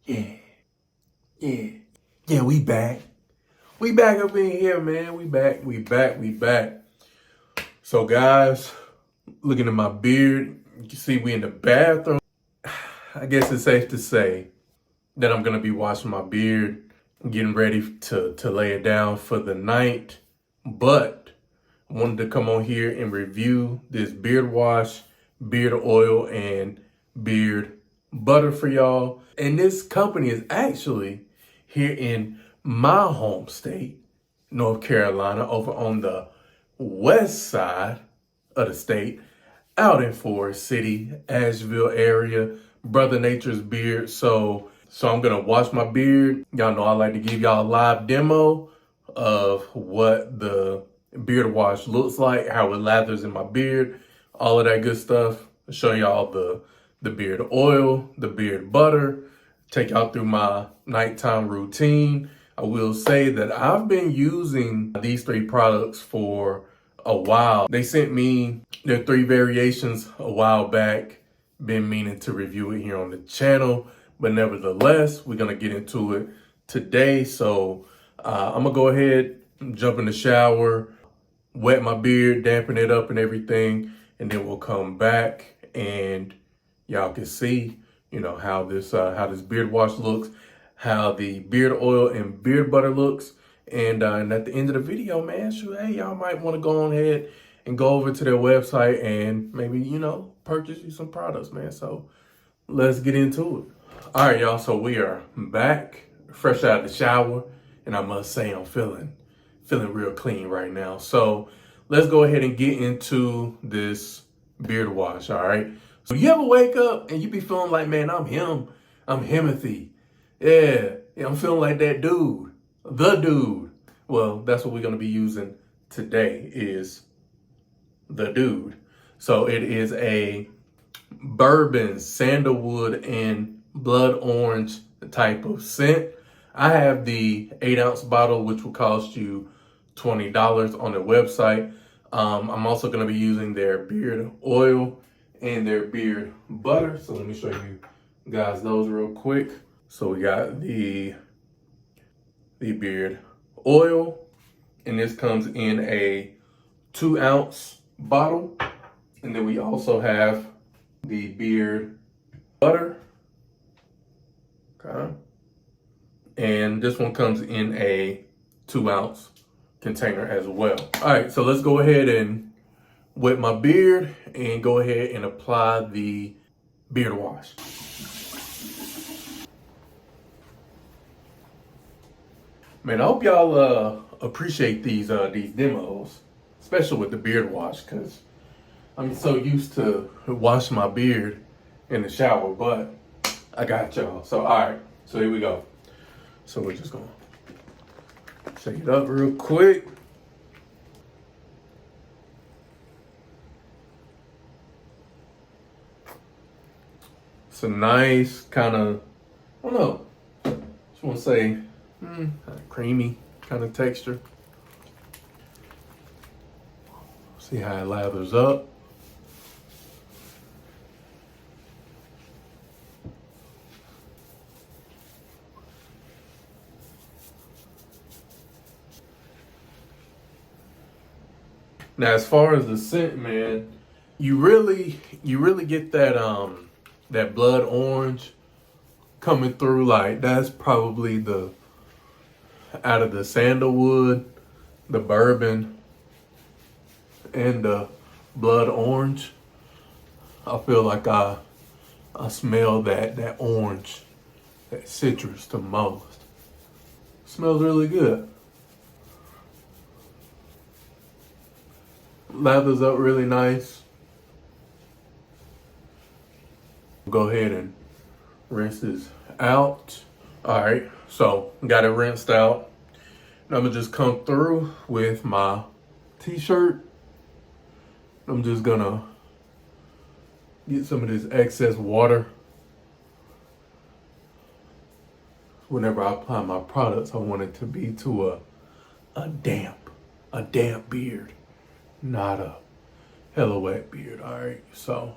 Yeah, yeah, yeah, we back. We back up in here, man. We back. So, guys, looking at my beard, you can see we in the bathroom. I guess it's safe to say that I'm going to be washing my beard, getting ready to lay it down for the night. But I wanted to come on here and review this beard wash, beard oil, and beard butter for y'all. And this company is actually here in my home state, North Carolina, over on the west side of the state, out in Forest City, Asheville area, Brother Nature's Beard. So I'm gonna wash my beard. Y'all know I like to give y'all a live demo of what the beard wash looks like, how it lathers in my beard, all of that good stuff. I'll show y'all the beard oil, the beard butter, take y'all through my nighttime routine. I will say that I've been using these three products for a while. They sent me their three variations a while back. Been meaning to review it here on the channel, but nevertheless, we're gonna get into it today. So I'm gonna go ahead, jump in the shower, wet my beard, dampen it up and everything, and then we'll come back and y'all can see, how this beard wash looks, how the beard oil and beard butter looks, and at the end of the video, man, sure, hey, y'all might want to go on ahead and go over to their website and maybe purchase you some products, man. So let's get into it. All right, y'all. So we are back, fresh out of the shower, and I must say I'm feeling real clean right now. So let's go ahead and get into this beard wash. All right. So you ever wake up and you be feeling like, man, I'm Himothy. Yeah, I'm feeling like that dude, the dude. Well, that's what we're gonna be using today is the dude. So it is a bourbon, sandalwood, and blood orange type of scent. I have the 8-ounce bottle, which will cost you $20 on their website. I'm also going to be using their beard oil and their beard butter. So let me show you guys those real quick. So we got the beard oil, and this comes in a 2-ounce bottle. And then we also have the beard butter. Okay. And this one comes in a 2-ounce container as well. All right, so let's go ahead and wet my beard and go ahead and apply the beard wash. Man, I hope y'all appreciate these demos, especially with the beard wash, because I'm so used to washing my beard in the shower, but I got y'all. So, all right, so here we go. So we're just gonna shake it up real quick. It's a nice kind of, I don't know, just want to say creamy kind of texture. See how it lathers up. Now, as far as the scent, man, you really get that blood orange coming through. Like that's probably out of the sandalwood, the bourbon, and the blood orange. I feel like I smell that orange, that citrus the most. Smells really good. Lathers up really nice. Go ahead and rinse this out. All right, so got it rinsed out. And I'm gonna just come through with my t-shirt. I'm just gonna get some of this excess water. Whenever I apply my products, I want it to be to a damp beard, not a hella wet beard. All right, so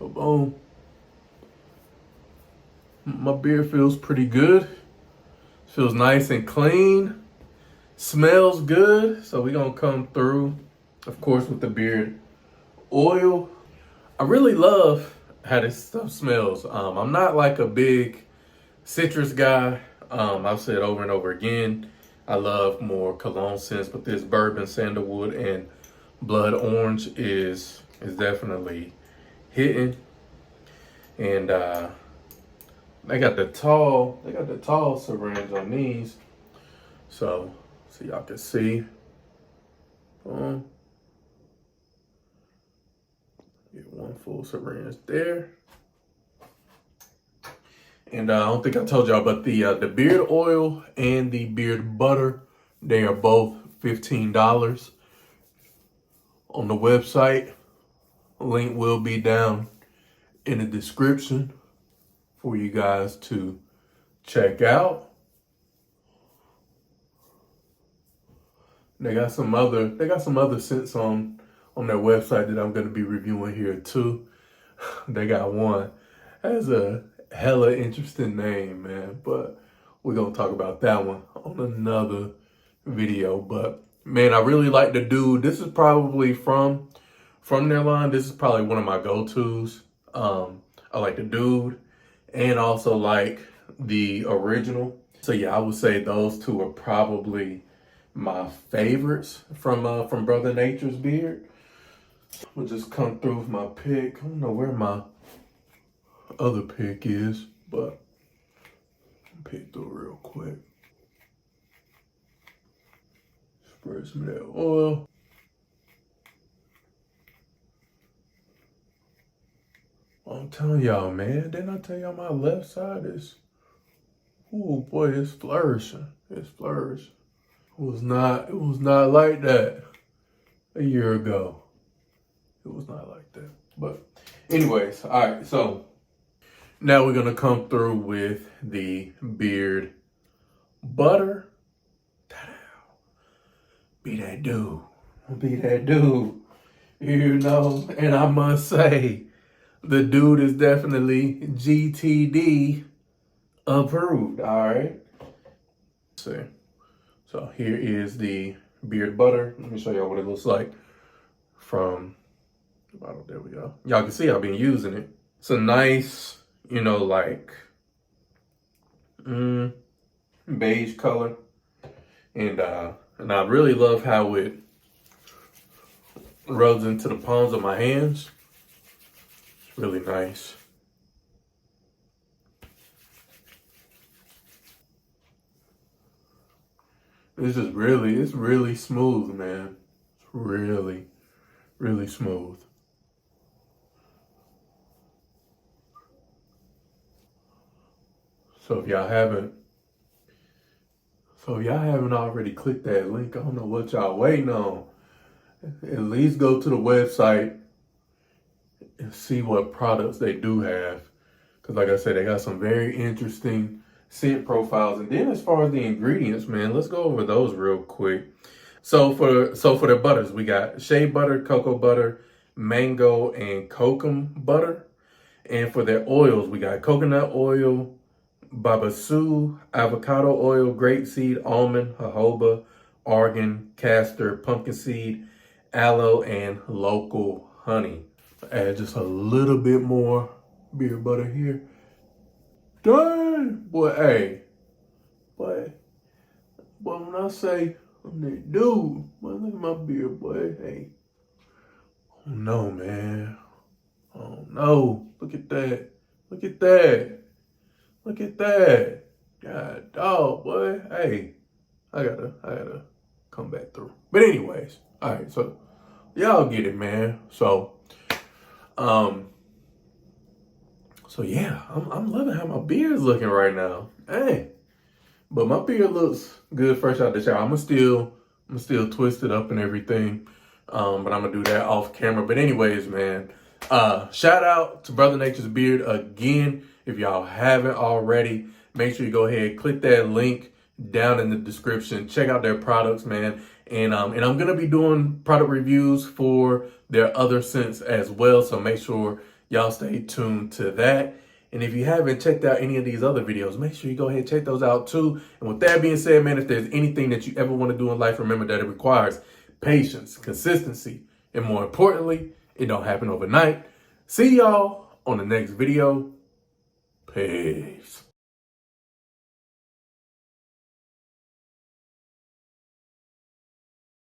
boom. My beard feels pretty good. Feels nice and clean. Smells good. So we're gonna come through, of course, with the beard oil. I really love how this stuff smells. I'm not like a big citrus guy. I've said over and over again, I love more cologne scents, but this bourbon, sandalwood, and blood orange is definitely hitting. And they got the tall syringe on these, so y'all can see. Get one full syringe there. And I don't think I told y'all, but the beard oil and the beard butter, they are both $15 on the website. Link will be down in the description for you guys to check out. They got some other scents on their website that I'm gonna be reviewing here too. They got one has a hella interesting name, man, but we're gonna talk about that one on another video. But man, I really like the Dude. This is probably from their line. This is probably one of my go-tos. I like the Dude and also like the original. So yeah, I would say those two are probably my favorites from Brother Nature's beard. We'll just come through with my pick. I don't know where my other pick is, but I'll pick through real quick. Spray some of that oil. I'm telling y'all, man. Didn't I tell y'all my left side is, oh boy, it's flourishing. It's flourishing. It was not like that a year ago. It was not like that. But anyways, all right, so now we're gonna come through with the beard butter. Be that dude. Be that dude. You know, and I must say, the Dude is definitely GTD approved, all right? Let's see. So here is the beard butter. Let me show y'all what it looks like from the bottle. There we go. Y'all can see I've been using it. It's a nice, you know, like beige color. And I really love how it rubs into the palms of my hands. It's really nice. It's really smooth, man. It's really, really smooth. So if y'all haven't already clicked that link, I don't know what y'all waiting on. At least go to the website and see what products they do have. Because like I said, they got some very interesting scent profiles. And then as far as the ingredients, man, let's go over those real quick. So for their butters, we got shea butter, cocoa butter, mango, and kokum butter. And for their oils, we got coconut oil, babassu, avocado oil, grapeseed, almond, jojoba, argan, castor, pumpkin seed, aloe, and local honey. Add just a little bit more beard butter here. Dang, boy, hey. Boy, when I say, I'm that dude, boy, look at my beard, boy, hey. Oh no, man. Oh no, look at that. Look at that. Look at that. God dog, boy. Hey, I gotta come back through. But anyways, all right, so y'all get it, man. So yeah, I'm loving how my beard's looking right now. Hey, but my beard looks good fresh out the shower. I'm gonna still twist it up and everything. But I'm gonna do that off camera. But anyways, man, shout out to Brother Nature's Beard again. If y'all haven't already, make sure you go ahead, click that link down in the description. Check out their products, man. And I'm gonna be doing product reviews for their other scents as well. So make sure y'all stay tuned to that. And if you haven't checked out any of these other videos, make sure you go ahead and check those out too. And with that being said, man, if there's anything that you ever want to do in life, remember that it requires patience, consistency, and more importantly, it don't happen overnight. See y'all on the next video. Peace.